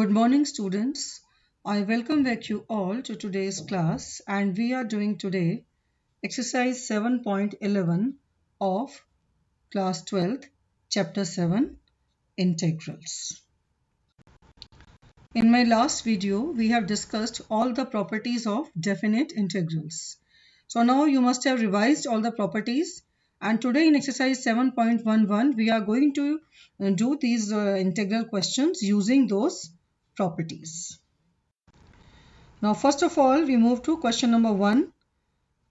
Good morning, students. I welcome back you all to today's class, and we are doing today exercise 7.11 of class 12th, chapter 7, integrals. In my last video, we have discussed all the properties of definite integrals. So now you must have revised all the properties, and today in exercise 7.11, we are going to do these integral questions using those properties. Now, first of all, we move to question number 1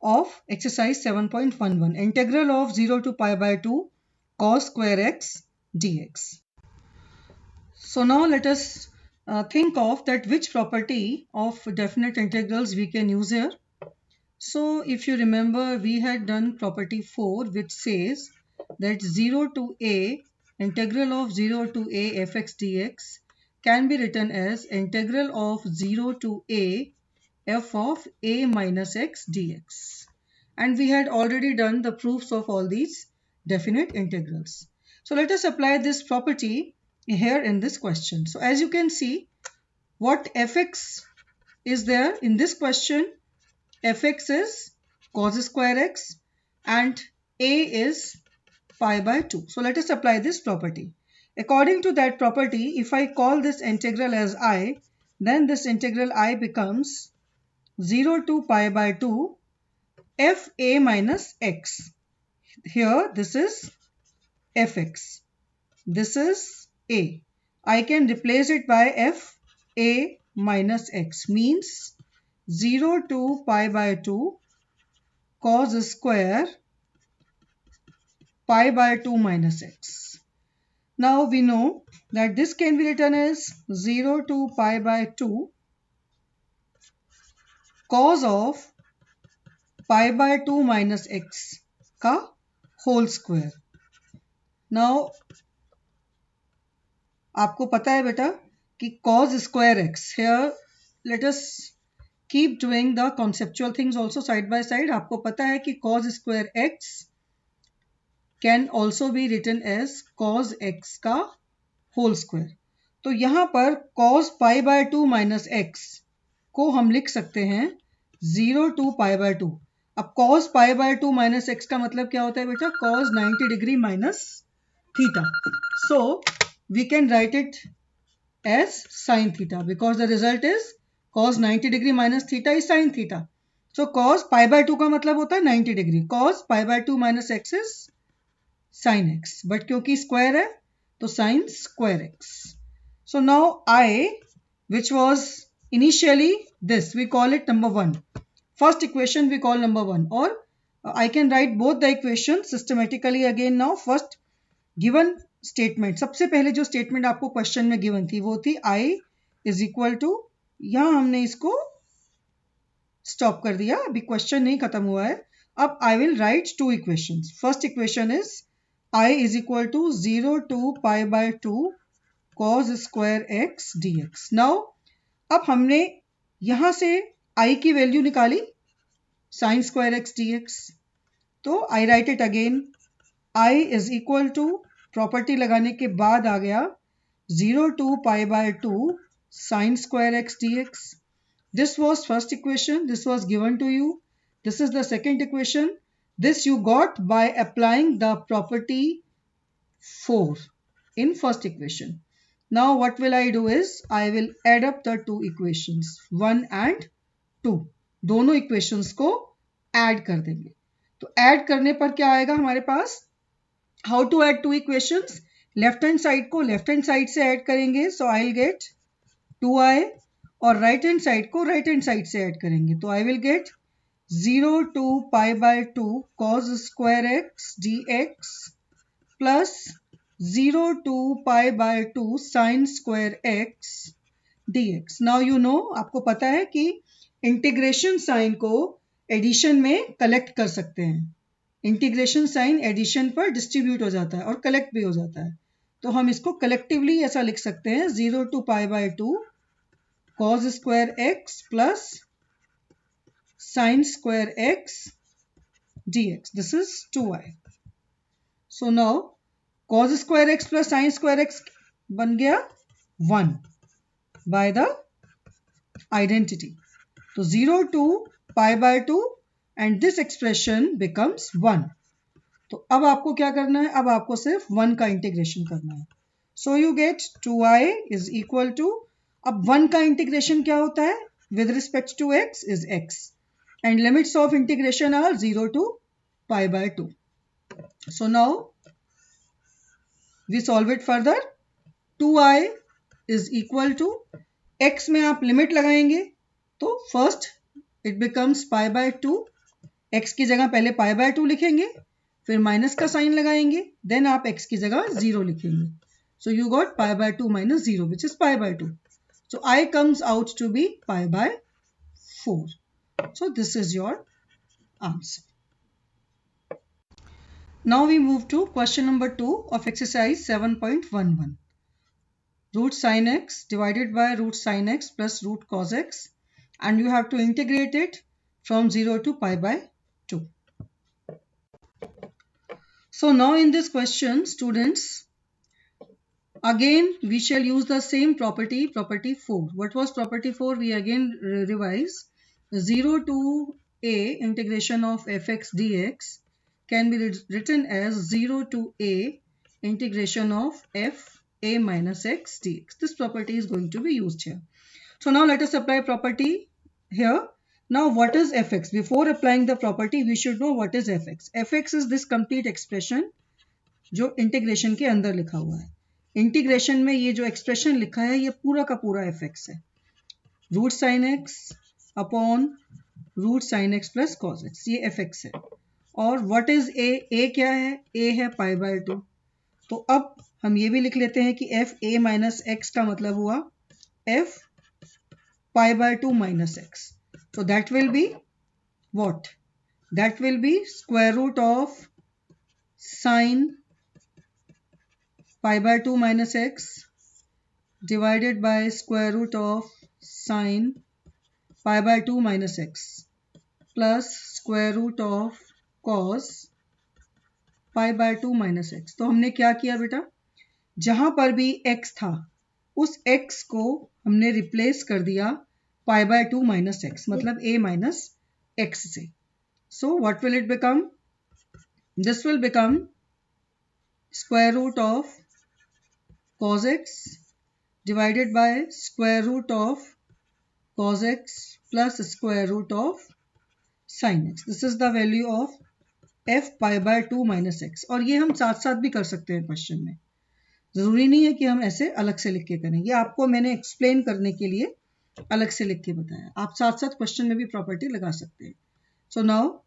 of exercise 7.11. Integral of 0 to pi by 2 cos square x dx. So now let us think of that which property of definite integrals we can use here. So if you remember, we had done property 4, which says that 0 to a integral of 0 to a fx dx can be written as integral of 0 to a f of a minus x dx. And we had already done the proofs of all these definite integrals. So let us apply this property here in this question. So as you can see, what fx is there in this question? Fx is cos square x and a is pi by 2. So let us apply this property. According to that property, if I call this integral as I, then this integral I becomes 0 to pi by 2 f a minus x. Here this is fx. This is a. I can replace it by f a minus x, means 0 to pi by 2 cos square pi by 2 minus x. Now we know that this can be written as 0 to pi by 2 cos of pi by 2 minus x का whole square. Now आपको पता है बेटा कि cos square x, here let us keep doing the conceptual things also side by side. आपको पता है कि cos square x can also be written as cos x का whole square. तो यहाँ पर cos pi by 2 minus x को हम लिख सकते हैं 0 to pi by 2. अब cos pi by 2 minus x का मतलब क्या होता है बेटा? cos 90 degree minus theta. So we can write it as sin theta because the result is cos 90 degree minus theta is sin theta. So cos pi by 2 का मतलब होता है 90 degree. Cos pi by 2 minus x is sin x. But क्योंकि square है तो sin square x. So now I, which was initially this, we call it number 1. First equation we call number 1, or I can write both the equations systematically again now. First given statement, सबसे पहले जो statement आपको question में given थी वो थी I is equal to, यहाँ हमने इसको stop कर दिया, अभी question नहीं खत्म हुआ है. अब I will write two equations. First equation is I is equal to 0 to pi by 2 cos square x dx. Now अब हमने यहाँ से I की वैल्यू निकाली sin square x dx. तो I write it again. I is equal to, property लगाने के बाद आ गया 0 to pi by 2 sin square x dx. This was first equation. This was given to you. This is the second equation. This you got by applying the property 4 in first equation. Now what will I do is I will add up the two equations 1 and 2. दोनों equations को add कर देंगे. तो add करने पर क्या आएगा हमारे पास? How to add two equations? Left hand side को left hand side से add करेंगे. So I'll get 2i, और right hand side को right hand side से add करेंगे. तो I will get 0 to pi by 2 cos square x dx plus 0 to pi by 2 sin square x dx. Now you know, आपको पता है कि integration sign को एडिशन में कलेक्ट कर सकते हैं. इंटीग्रेशन साइन एडिशन पर डिस्ट्रीब्यूट हो जाता है और कलेक्ट भी हो जाता है. तो हम इसको कलेक्टिवली ऐसा लिख सकते हैं 0 to pi by 2 cos square x plus sin square x dx. This is 2i. So now cos square x plus sin square x बन गया 1. by the identity. So 0 to pi by 2 and this expression becomes 1. तो अब आपको क्या करना है, अब आपको सिर्फ 1 का इंटीग्रेशन करना है. So you get 2i is equal to, अब 1 का इंटीग्रेशन क्या होता है with respect to x is x and limits of integration are 0 to pi by 2. So now we solve it further. 2i is equal to, x में आप limit लगाएंगे तो first it becomes pi by 2. x की जगह पहले पाई by 2 लिखेंगे, फिर minus का साइन लगाएंगे, देन आप x की जगह 0 लिखेंगे. So you got pi by 2 minus 0 which is pi by 2. So i comes out to be pi by 4. So this is your answer. Now we move to question number 2 of exercise 7.11. Root sin x divided by root sin x plus root cos x, and you have to integrate it from 0 to pi by 2. So now in this question, students, again we shall use the same property, property 4. What was property 4? We again revise. 0 to a integration of fx dx can be written as 0 to a integration of f a minus x dx. This property is going to be used here. So now let us apply property here. Now what is fx? Before applying the property, we should know what is fx. fx is this complete expression जो integration के अंदर लिखा हुआ है. Integration में ये जो expression लिखा है ये पूरा का पूरा fx है. Root sine x upon root sine x plus cos x, ये fx है. और व्हाट इज a क्या है? a है पाई बाय 2. तो अब हम ये भी लिख लेते हैं कि f a माइनस एक्स का मतलब हुआ f pi by 2 minus x. So that will be what? That will be square root of sine pi by 2 minus x divided by square root of sine pi by 2 minus x plus square root of cos pi by 2 minus x. तो हमने क्या किया बेटा, जहां पर भी x था उस x को हमने रिप्लेस कर दिया पाई बाय 2 माइनस एक्स, मतलब a माइनस एक्स से. So what will it become? This will become square root of cos x divided by square root of cos x plus square root of sin x. This is the value of f pi by 2 minus x. और ये हम साथ साथ भी कर सकते हैं question में, जरूरी नहीं है कि हम ऐसे अलग से लिख के करें. ये आपको मैंने एक्सप्लेन करने के लिए अलग से लिख के बताया. आप साथ साथ क्वेश्चन में भी प्रॉपर्टी लगा सकते हैं. So now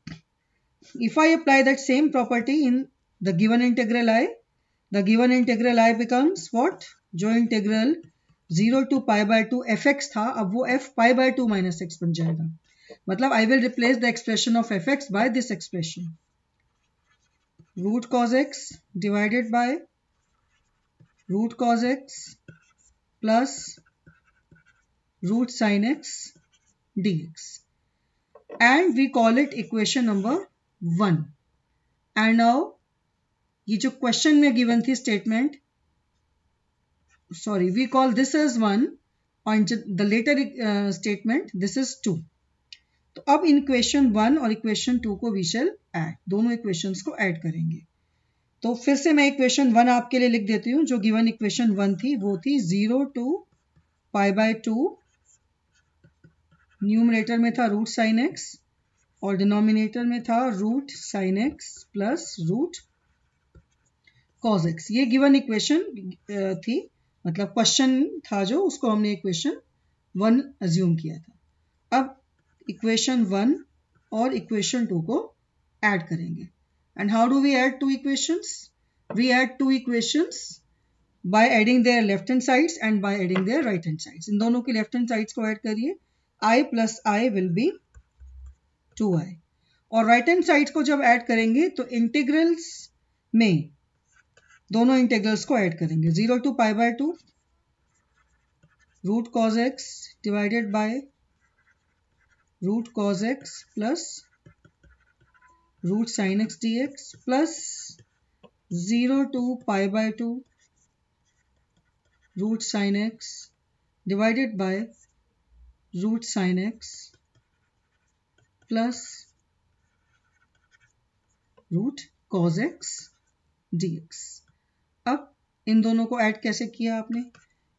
if I apply that same property in the given integral I, the given integral I becomes what? जो integral 0 to pi by 2 fx था, अब वो f pi by 2 minus x बन जाएगा. मतलब I will replace the expression of fx by this expression, root cos x divided by root cos x plus root sin x dx, and we call it equation number 1. and now ये जो question में given थी statement, sorry, we call this as 1 and the later statement this is 2. तो अब in equation 1 और equation 2 को we shall add, दोनों equations को ऐड करेंगे. तो फिर से मैं इक्वेशन 1 आपके लिए लिख देती हूँ. जो गिवन इक्वेशन 1 थी वो थी 0 टू पाई बाय 2, न्यूमरेटर में था रूट साइन एक्स और डिनोमिनेटर में था root sine x plus root cos x. ये गिवन इक्वेशन थी, मतलब क्वेश्चन था जो, उसको हमने इक्वेशन 1 अज्यूम किया था. अब इक्वेशन 1 और इक्वेशन 2 को ऐड करेंगे. And how do we add two equations? We add two equations by adding their left hand sides and by adding their right hand sides. इन दोनों की लेफ्ट हैंड साइड्स को ऐड करिए. i plus I will be 2i. और right hand sides को जब add करेंगे तो इंटीग्रल्स में दोनों इंटीग्रल्स को ऐड करेंगे. 0 to pi by 2 root cos x divided by root cos x plus root sine x d x plus 0 to pi by 2 root sine x divided by root sin x plus root cos x dx। अब इन दोनों को add कैसे किया आपने?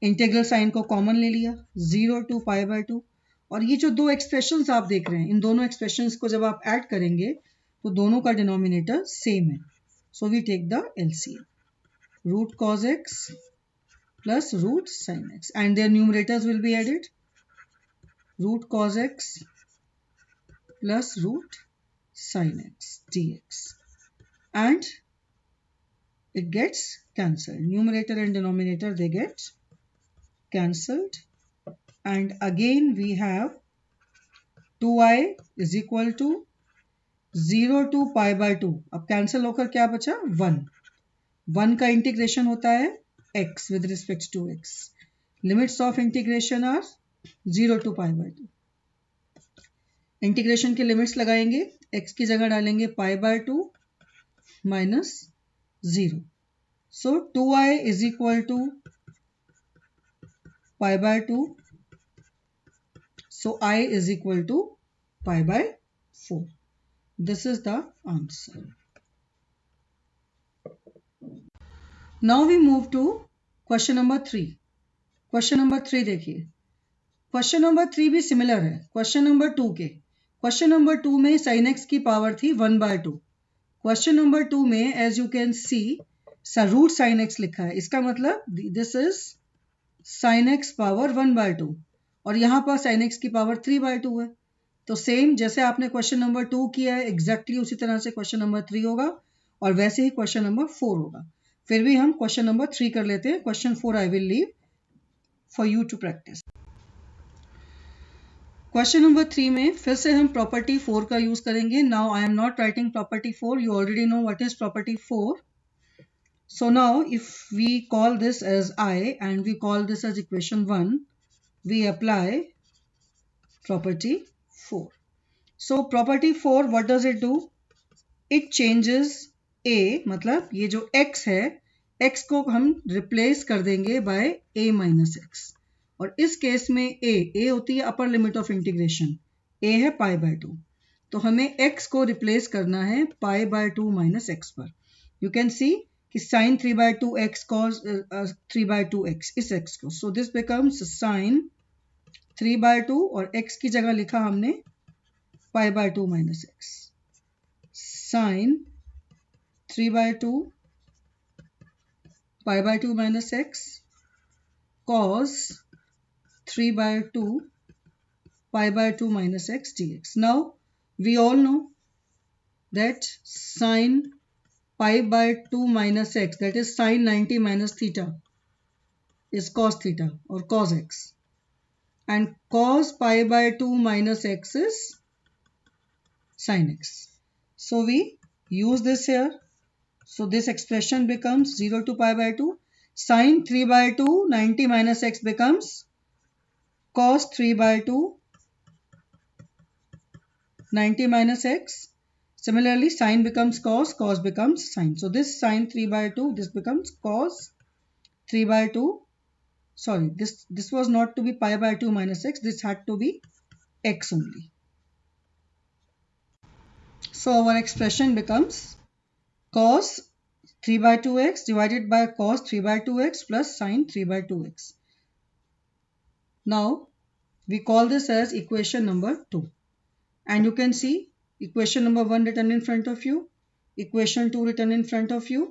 Integral sign को common ले लिया, 0 to π/2, और ये जो दो एक्सप्रेशंस आप देख रहे हैं, इन दोनों एक्सप्रेशंस को जब आप ऐड करेंगे तो दोनों का डिनोमिनेटर सेम है। So we take the LCM, root cos x plus root sin x, and their numerators will be added, root cos x plus root sin x dx, and it gets cancelled. Numerator and denominator, they get cancelled, and again we have 2i is equal to 0 to π/2। अब cancel होकर क्या बचा? 1 का integration होता है x with respect to x। Limits of integration are 0 to π/2। Integration के limits लगाएंगे, x की जगह डालेंगे π/2 minus 0। So 2i is equal to π/2, so I is equal to π/4। This is the answer. Now we move to question number 3। Question number 3 देखिए, question number 3 भी similar है question number 2 के। Question number 2 में sin x की power थी 1/2। Question number 2 में as you can see root sin x लिखा है, इसका मतलब this is sin x power 1/2, और यहाँ पर sin x की पावर 3/2 है। तो सेम जैसे आपने क्वेश्चन नंबर 2 किया है, एग्जैक्टली उसी तरह से क्वेश्चन नंबर 3 होगा, और वैसे ही क्वेश्चन नंबर 4 होगा। फिर भी हम क्वेश्चन नंबर 3 कर लेते हैं, question 4 I will leave for you to practice. Question number 3 में फिर से हम प्रॉपर्टी 4 का यूज करेंगे। Now I am not writing property 4, you already know what is property 4। So now if we call this as I and we call this as equation 1, we apply property 4. So property 4, what does it do? It changes a, मतलब ये जो x है, x को हम replace कर देंगे by a minus x, और इस केस में a होती है upper limit of integration, a है π/2, तो हमें x को रिप्लेस करना है π/2 minus x पर। यू कैन सी कि sin 3/2x cos 3/2x, इस x को, सो दिस बिकम्स sin 3/2, और x की जगह लिखा हमने π/2 minus x, sin 3/2 π/2 minus x cos 3/2 π/2 minus x dx. Now we all know that sin π/2 minus x, that is sin 90 minus theta, is cos theta or cos x, and cos π/2 minus x is sin x. So we use this here. So this expression becomes 0 to π/2. Sin 3/2 90 minus x becomes cos 3/2 90 minus x. Similarly, sin becomes cos, cos becomes sin. So this sin 3/2, this becomes cos 3/2. Sorry, this was not to be π/2 minus x. This had to be x only. So our expression becomes cos 3/2x divided by cos 3/2x plus sin 3/2x. Now we call this as equation number 2. And you can see equation number 1 written in front of you, equation 2 written in front of you,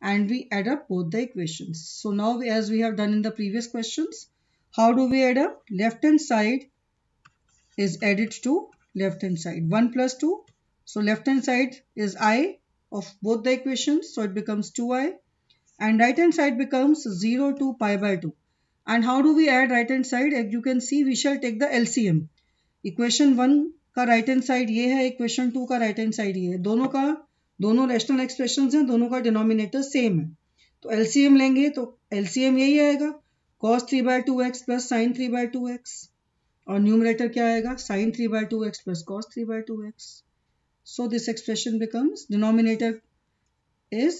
and we add up both the equations. So now as we have done in the previous questions, how do we add up? Left hand side is added to left hand side, 1 plus 2. So left hand side is I of both the equations, so it becomes 2i, and right hand side becomes 0 to π/2. And how do we add right hand side? As you can see, we shall take the LCM. Equation 1 का right hand side ये है, equation 2 का right hand side ये है, दोनों rational expressions हैं, दोनों का डिनोमिनेटर सेम है, तो एलसीएम लेंगे तो एलसीएम यही आएगा, cos 3/2x plus sin 3/2x, और न्यूमरेटर क्या आएगा? sin 3/2x plus cos 3/2x. So this expression becomes, denominator is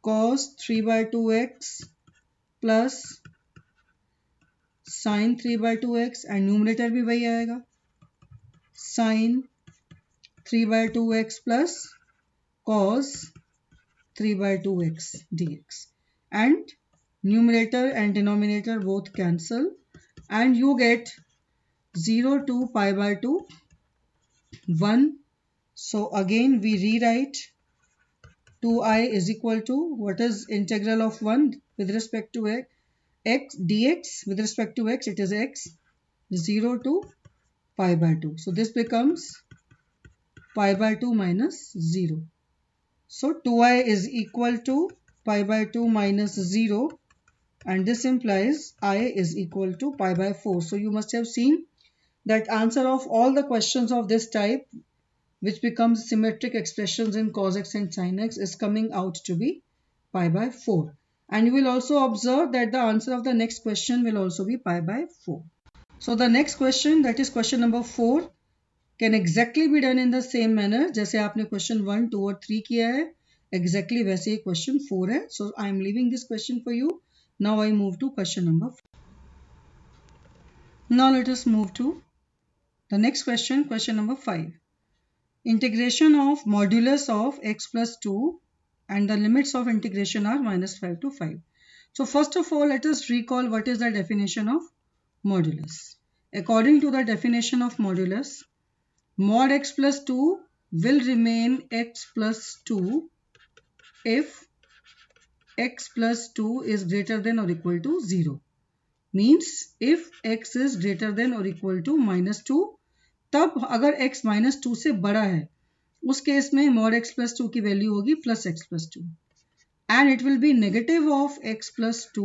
cos 3/2x plus sine 3/2x and numerator भी वही आएगा, sine 3/2x plus cos 3/2x dx, and numerator and denominator both cancel and you get 0 to pi by 2 1. So again we rewrite 2I is equal to what is integral of 1 with respect to x dx, with respect to x it is x, 0 to pi by 2. So this becomes pi by 2 minus 0. So 2I is equal to pi by 2 minus 0, and this implies I is equal to pi by 4. So you must have seen that answer of all the questions of this type which becomes symmetric expressions in cos x and sin x is coming out to be pi by 4. And you will also observe that the answer of the next question will also be pi by 4. So the next question, that is question number 4, can exactly be done in the same manner जैसे आपने question 1, 2 और 3 किया है, exactly वैसे ही question 4 है. So I am leaving this question for you. Now I move to question number 4. Now let us move to the next question, question number 5. Integration of modulus of x plus 2 and the limits of integration are minus 5 to 5. So first of all, let us recall what is the definition of modulus. According to the definition of modulus, mod x plus 2 will remain x plus 2 if x plus 2 is greater than or equal to 0. Means if x is greater than or equal to minus 2, तब अगर x minus 2 से बड़ा है उस case में mod x plus 2 की value होगी plus x plus 2 and it will be negative of x plus 2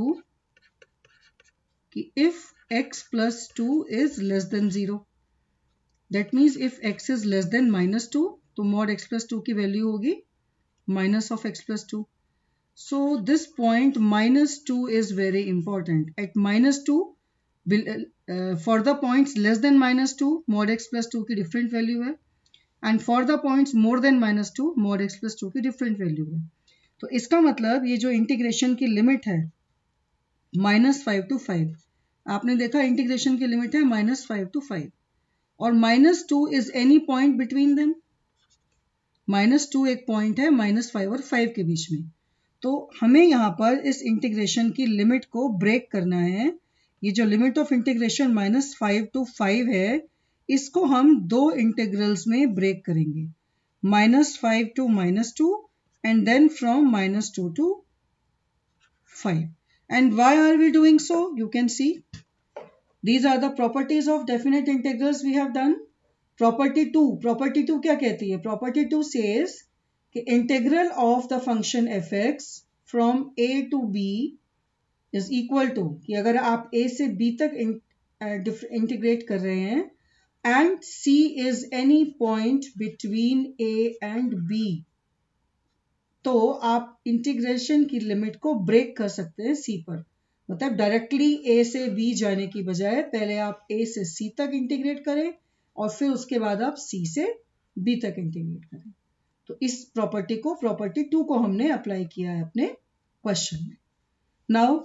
if x plus 2 is less than 0. That means if x is less than minus 2 तो mod x plus 2 की value होगी minus of x plus 2. So this point minus 2 is very important. At minus 2 for the points less than minus 2 mod x plus 2 की different value है and for the points more than minus 2 mod x plus 2 की different value है. तो इसका मतलब ये जो integration की लिमिट है -5 to 5, आपने देखा इंटीग्रेशन की लिमिट है -5 to 5 और -2 is any point between them. -2 एक पॉइंट है -5 और 5 के बीच में. तो हमें यहाँ पर इस इंटीग्रेशन की लिमिट को ब्रेक करना है. ये जो लिमिट ऑफ इंटीग्रेशन -5 to 5 है इसको हम दो इंटीग्रल्स में ब्रेक करेंगे, -5 to -2 and then from -2 to 5. And why are we doing so? You can see these are the properties of definite integrals we have done. Property 2 क्या कहती है? Property 2 says कि integral of the function fx from a to b is equal to, कि अगर आप a से b तक integrate कर रहे हैं and c is any point between a and b, तो आप इंटीग्रेशन की लिमिट को ब्रेक कर सकते हैं c पर. मतलब डायरेक्टली a से b जाने की बजाय पहले आप a से c तक इंटीग्रेट करें और फिर उसके बाद आप c से b तक इंटीग्रेट करें. तो इस प्रॉपर्टी 2 को हमने अप्लाई किया है अपने क्वेश्चन में. Now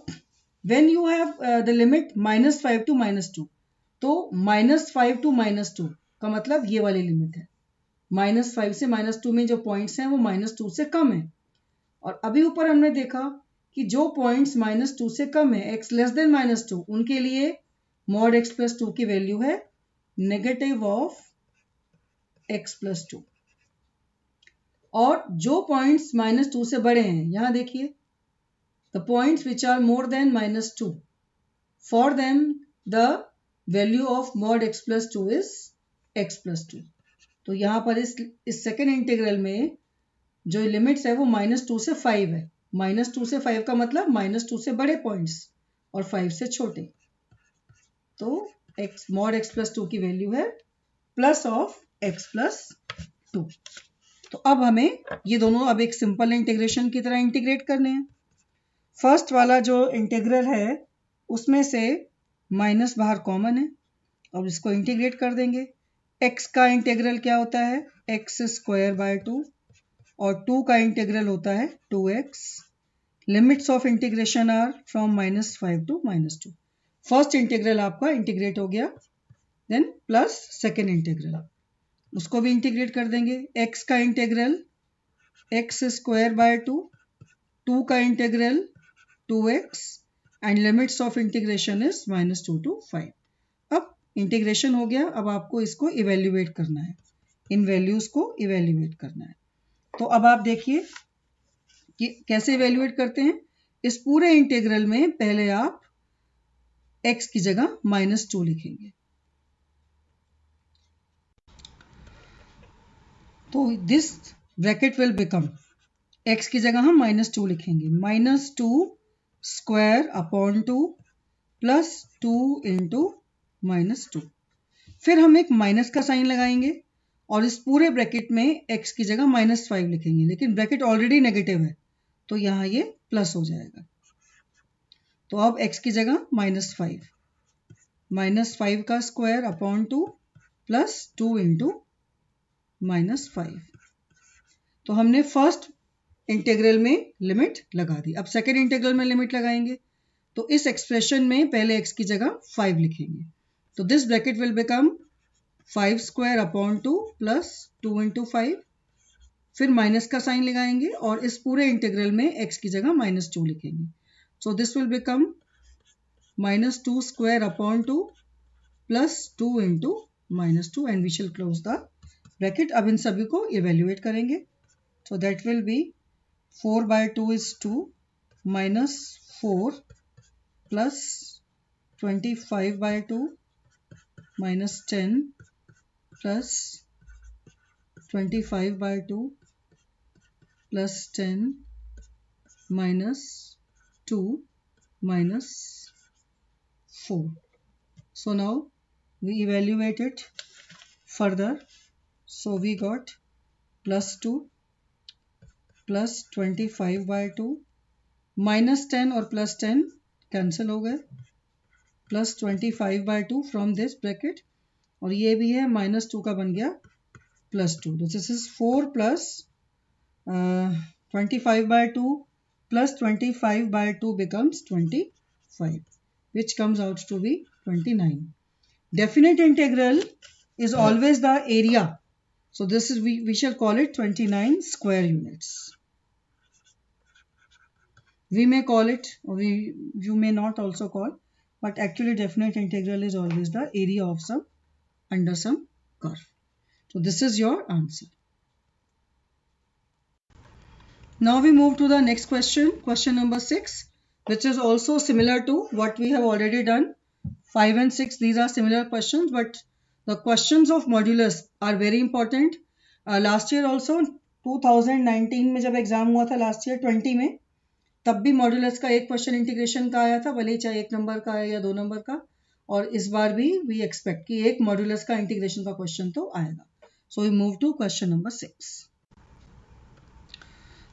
when you have the limit -5 to -2, तो -5 to -2 का मतलब ये वाली लिमिट है. -5 से -2 में जो पॉइंट्स हैं वो -2 से कम है. और अभी ऊपर हमने देखा कि जो पॉइंट्स -2 से कम है x लेस देन -2 उनके लिए mod x plus 2 की वैल्यू है नेगेटिव ऑफ x plus 2. और जो पॉइंट्स -2 से बड़े हैं, यहां देखिए the points which are more than -2, for them the value of mod x plus 2 is x plus 2. तो यहां पर इस सेकेंड इंटीग्रल में जो लिमिट्स है वो -2 से 5 है. -2 से 5 का मतलब -2 से बड़े पॉइंट्स और 5 से छोटे. तो mod x plus 2 की वैल्यू है प्लस ऑफ x plus 2. तो अब हमें ये दोनों अब एक सिंपल इंटीग्रेशन की तरह इंटीग्रेट करने हैं. फर्स्ट वाला जो इंटीग्रल है उसमें से माइनस बाहर कॉमन है. अब इसको इंटीग्रेट कर देंगे. x का इंटीग्रल क्या होता है? x²/2 और 2 का इंटीग्रल होता है 2x. Limits of integration are from -5 to -2. First integral आपका इंटीग्रेट हो गया, देन प्लस सेकेंड इंटीग्रल, उसको भी इंटीग्रेट कर देंगे। x का इंटीग्रल एक्स स्क्वायर बाय 2, 2 का integral 2x and limits of integration is -2 to 5। अब इंटीग्रेशन हो गया, अब आपको इसको इवेल्युएट करना है, इन वैल्यूज को इवेल्युएट करना है। तो अब आप देखिए कि कैसे इवेल्युएट करते हैं। इस पूरे इंटीग्रल में पहले आप x की जगह -2 लिखेंगे, तो this bracket will become, x की जगह हम -2 लिखेंगे, -2 स्क्वायर अपॉन 2 प्लस 2 इंटू -2। फिर हम एक माइनस का साइन लगाएंगे और इस पूरे ब्रैकेट में x की जगह -5 लिखेंगे, लेकिन ब्रैकेट ऑलरेडी नेगेटिव है तो यहाँ ये प्लस हो जाएगा। तो अब x की जगह -5 का स्क्वायर अपॉन 2 प्लस 2 इंटू -5। तो हमने फर्स्ट इंटीग्रल में लिमिट लगा दी, अब सेकेंड इंटीग्रल में लिमिट लगाएंगे। तो इस एक्सप्रेशन में पहले x की जगह 5 लिखेंगे, तो this bracket will become 5 square upon 2 plus 2 into 5। फिर माइनस का साइन लगाएंगे और इस पूरे इंटीग्रल में x की जगह -2 लिखेंगे, so this will become -2 square upon 2 plus 2 into -2 and we shall close the bracket. अब इन सभी को इवेल्युएट करेंगे, so that will be 4 by 2 is 2 minus 4 plus 25 by 2 minus 10 plus 25 by 2 plus 10 minus 2 minus 4. So now we evaluate it further. So we got plus 2 plus 25 by 2 -10 और plus 10 cancel हो गए, plus 25 by 2 from this bracket, और ये भी है -2 का बन गया +2। This is 4 plus 25 by 2 plus 25 by 2 becomes 25, which comes out to be 29. Definite integral is always the area, so this is we shall call it 29 square units. We may call it, or you may not also call, but actually definite integral is always the area of some under some curve. So this is your answer. Now we move to the next question, question number 6, which is also similar to what we have already done. 5 and 6, these are similar questions, but the questions of modulus are very important. Last year also 2019 में जब exam हुआ था, last year 20 में, तब भी modulus का एक question integration का आया था, भले ही चाहे 1 नंबर का है या 2 नंबर का, और इस बार भी वी एक्सपेक्ट कि एक मॉड्यूलस का इंटीग्रेशन का क्वेश्चन तो आएगा। So we move to question number 6।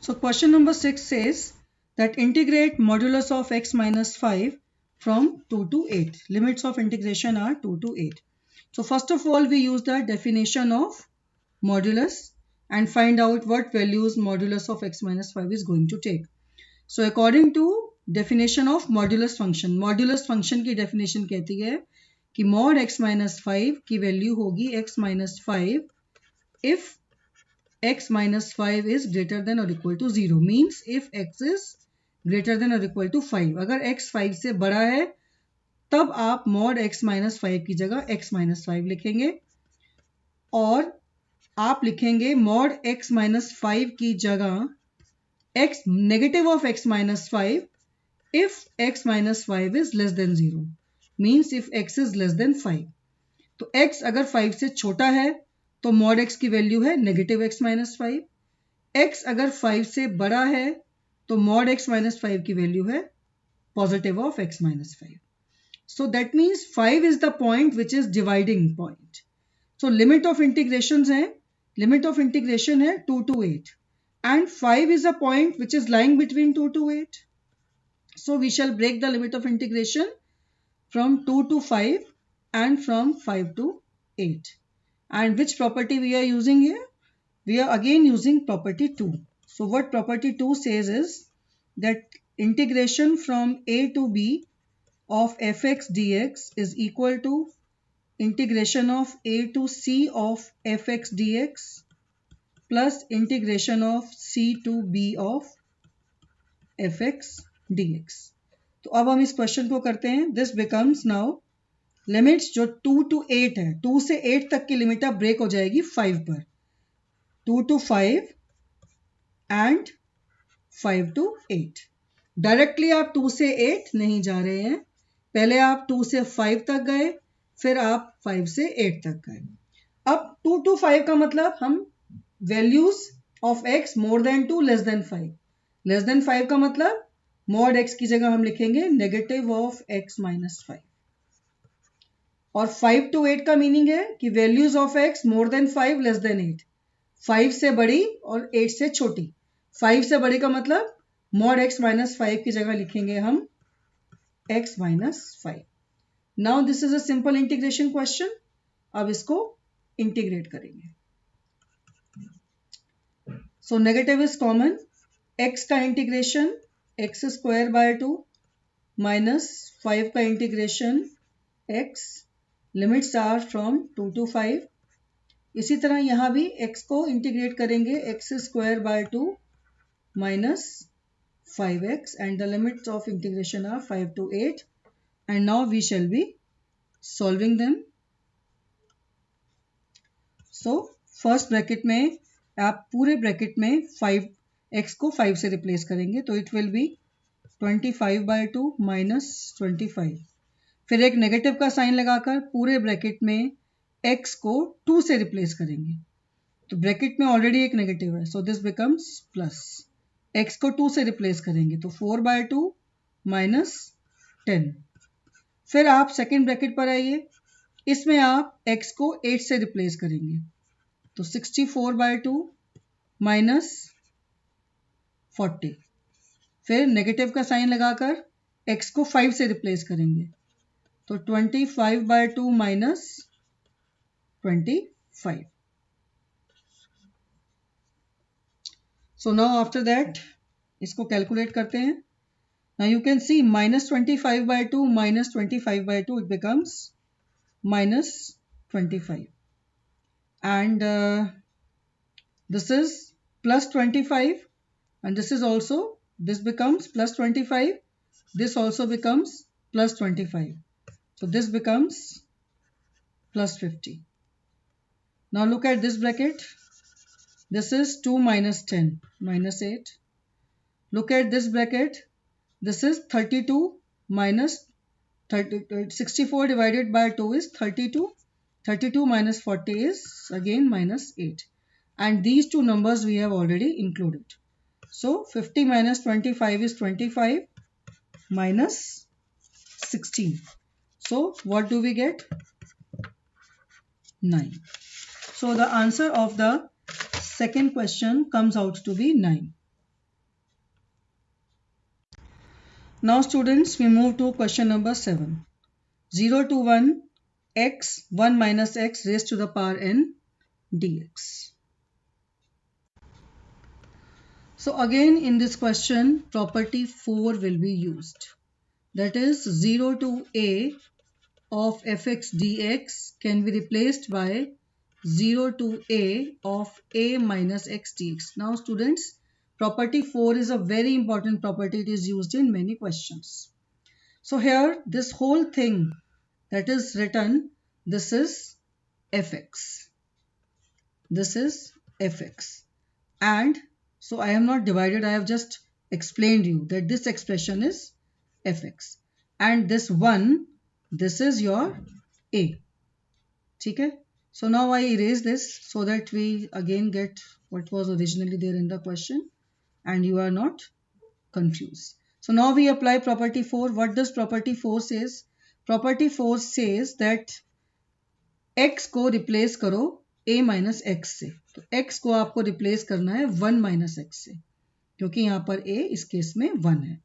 So question number 6 says that integrate modulus of x minus 5 from 2 to 8. Limits of integration are 2 to 8. So first of all we use the definition of modulus and find out what values modulus of x minus 5 is going to take. So according to definition of modulus function की definition कहती है कि mod x minus 5 की value होगी x minus 5 if x minus 5 is greater than or equal to 0, means if x is greater than or equal to 5। अगर x 5 से बड़ा है तब आप mod x minus 5 की जगह x minus 5 लिखेंगे, और आप लिखेंगे mod x minus 5 की जगह x negative of x minus 5 if x minus 5 is less than 0, means if x is less than 5। तो x अगर 5 से छोटा है तो mod x की वैल्यू है negative x minus 5, x अगर 5 से बड़ा है तो mod x minus 5 की वैल्यू है positive of x minus 5। So that means 5 is the point which is dividing point. So limit of integrations है, limit of integration है 2 to 8, and 5 is a point which is lying between 2 to 8. So we shall break the limit of integration from 2 to 5 and from 5 to 8. And which property we are using here? We are again using property 2. So what property 2 says is that integration from a to b of fx dx is equal to integration of a to c of fx dx plus integration of c to b of fx dx. तो अब हम इस question को करते हैं. This becomes now limits जो 2 to 8 है, 2 से 8 तक की लिमिट अब ब्रेक हो जाएगी 5 पर. 2 to 5 एंड 5 to 8. डायरेक्टली आप 2 से 8 नहीं जा रहे हैं, पहले आप 2 से 5 तक गए, फिर आप 5 से 8 तक गए. अब 2 to 5 का मतलब हम values of x more than 2 less than 5. Less than 5 का मतलब मॉड x की जगह हम लिखेंगे नेगेटिव ऑफ x माइनस 5. और 5 to 8 का मीनिंग है कि values of x more than 5 less than 8. 5 से बड़ी और 8 से छोटी. 5 से बड़ी का मतलब मॉड x माइनस 5 की जगह लिखेंगे हम x minus 5. Now this is a simple integration question. अब इसको इंटीग्रेट करेंगे. So negative is common. x का integration x square by 2 minus 5 का integration x. Limits are from 2 to 5. इसी तरह यहां भी x को इंटीग्रेट करेंगे x square by 2 minus 5x and the limits of integration are 5 to 8 and now we shall be solving them. So first bracket में आप पूरे bracket में 5x को 5 से replace करेंगे तो it will be 25 by 2 minus 25. फिर एक नेगेटिव का साइन लगाकर पूरे ब्रैकेट में x को 2 से रिप्लेस करेंगे तो ब्रैकेट में ऑलरेडी एक नेगेटिव है so this becomes plus. x को 2 से रिप्लेस करेंगे तो 4 by 2 माइनस 10. फिर आप सेकेंड ब्रैकेट पर आइए, इसमें आप x को 8 से रिप्लेस करेंगे तो 64 by 2 माइनस 40. फिर नेगेटिव का साइन लगाकर x को 5 से रिप्लेस करेंगे तो 25 by 2 minus 25. So now after that इसको कैलकुलेट करते हैं. Now you can see minus 25 by 2 minus 25 by 2 it becomes minus 25 and this is plus 25 and this is also this becomes plus 25, this also becomes plus 25 so this becomes plus 50. Now look at this bracket. This is 2 minus 10 minus 8. Look at this bracket. This is 32 minus 64 divided by 2 is 32. 32 minus 40 is again minus 8. And these two numbers we have already included. So 50 minus 25 is 25 minus 16. So what do we get? 9. So the answer of the second question comes out to be 9. Now students, we move to question number 7. 0 to 1 x 1 minus x raised to the power n dx. So again in this question property 4 will be used. That is 0 to a of fx dx can be replaced by 0 to a of a minus x dx. Now students, property 4 is a very important property. It is used in many questions. So here this whole thing that is written, this is fx. This is fx. And so I am not divided, I have just explained you that this expression is fx. And this 1, this is your a. Okay? So now I erase this so that we again get what was originally there in the question and you are not confused. So now we apply property 4. What does property 4 says? Property 4 says that x को replace करो a minus x से. तो x को आपको replace करना है 1 minus x से क्योंकि यहाँ पर a इस केस में 1 है.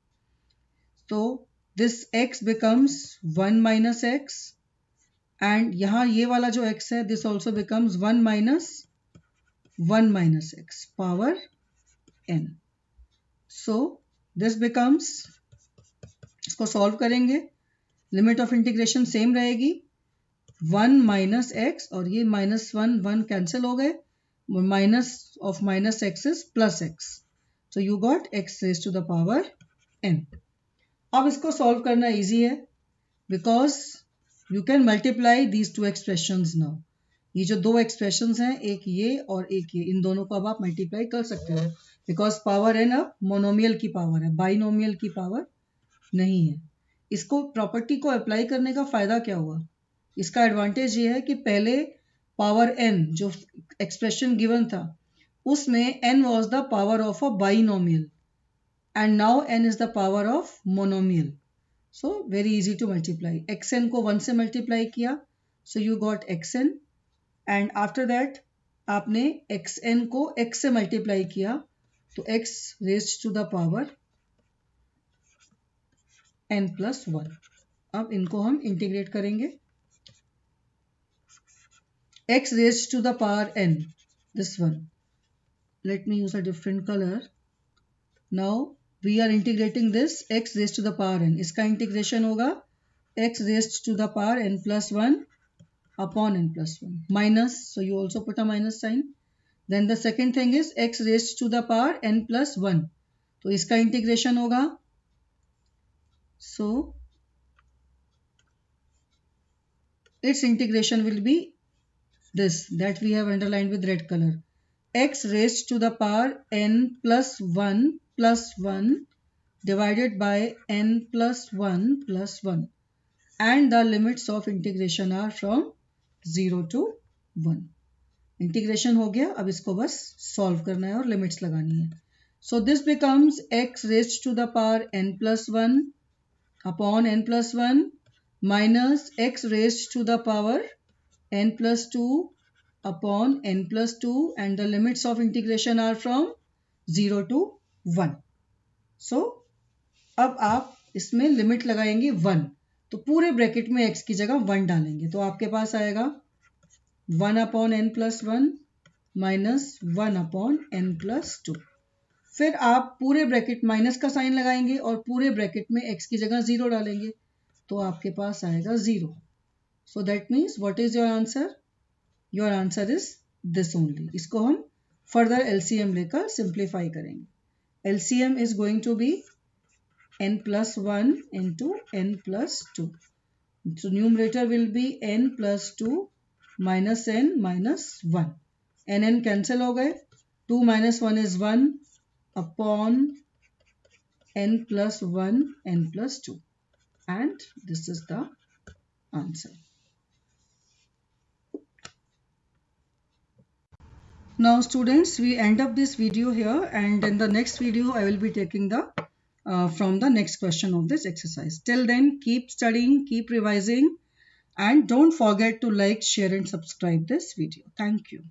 तो this x becomes 1 minus x and यहाँ ये वाला जो x है this also becomes 1 minus x power n. So this becomes, इसको solve करेंगे लिमिट ऑफ इंटीग्रेशन सेम रहेगी, 1 माइनस एक्स और ये -1 1 कैंसिल हो गए, minus of minus x is plus x, so you got x raised to the power n. अब इसको solve करना इजी है because you can multiply these two expressions now. ये जो दो एक्सप्रेशंस हैं, एक ये और एक ये, इन दोनों को अब आप मल्टीप्लाई कर सकते हो बिकॉज पावर n अब मोनोमियल की पावर है, बाइनोमियल की पावर नहीं है. इसको प्रॉपर्टी को अप्लाई करने का फायदा क्या हुआ? इसका एडवांटेज ये है कि पहले पावर n जो एक्सप्रेशन गिवन था उसमें n was the power of a binomial and now n is the power of monomial. So very easy to multiply. xn को 1 से मल्टीप्लाई किया, so you got xn, and after that आपने xn को x से multiply किया तो x raised to the power n plus 1. अब इनको हम इंटीग्रेट करेंगे. x raised to the power n, this one. Let me use a different color. Now we are integrating this x raised to the power n. इसका integration होगा x raised to the power n plus 1 upon n plus 1 minus, so you also put a minus sign. Then the second thing is x raised to the power n plus 1, तो इसका integration होगा, so its integration will be this that we have underlined with red color, x raised to the power n plus 1 divided by n plus 1 and the limits of integration are from 0 to 1. Integration हो गया, अब इसको बस solve करना है और limits लगानी है. So this becomes x raised to the power n plus 1 upon n plus 1 minus x raised to the power n plus 2 upon n plus 2 and the limits of integration are from 0 to 1. So अब आप इसमें limit लगाएंगे 1, तो पूरे bracket में x की जगह 1 डालेंगे तो आपके पास आएगा 1 upon n plus 1 minus 1 upon n plus 2. फिर आप पूरे ब्रैकेट माइनस का साइन लगाएंगे और पूरे ब्रैकेट में x की जगह 0 डालेंगे तो आपके पास आएगा 0. So that means what is your answer? Your answer is this only. इसको हम फर्दर एलसीएम लेकर सिंप्लीफाई करेंगे. LCM is going to be n plus 1 into n plus 2. So numerator will be n plus 2 minus n minus 1. n cancel हो गए. 2 minus 1 is 1 upon n plus 1 n plus 2. And this is the answer. Now students, we end up this video here, and in the next video I will be taking the from the next question of this exercise. Till then, keep studying, keep revising, and don't forget to like, share and subscribe this video. Thank you.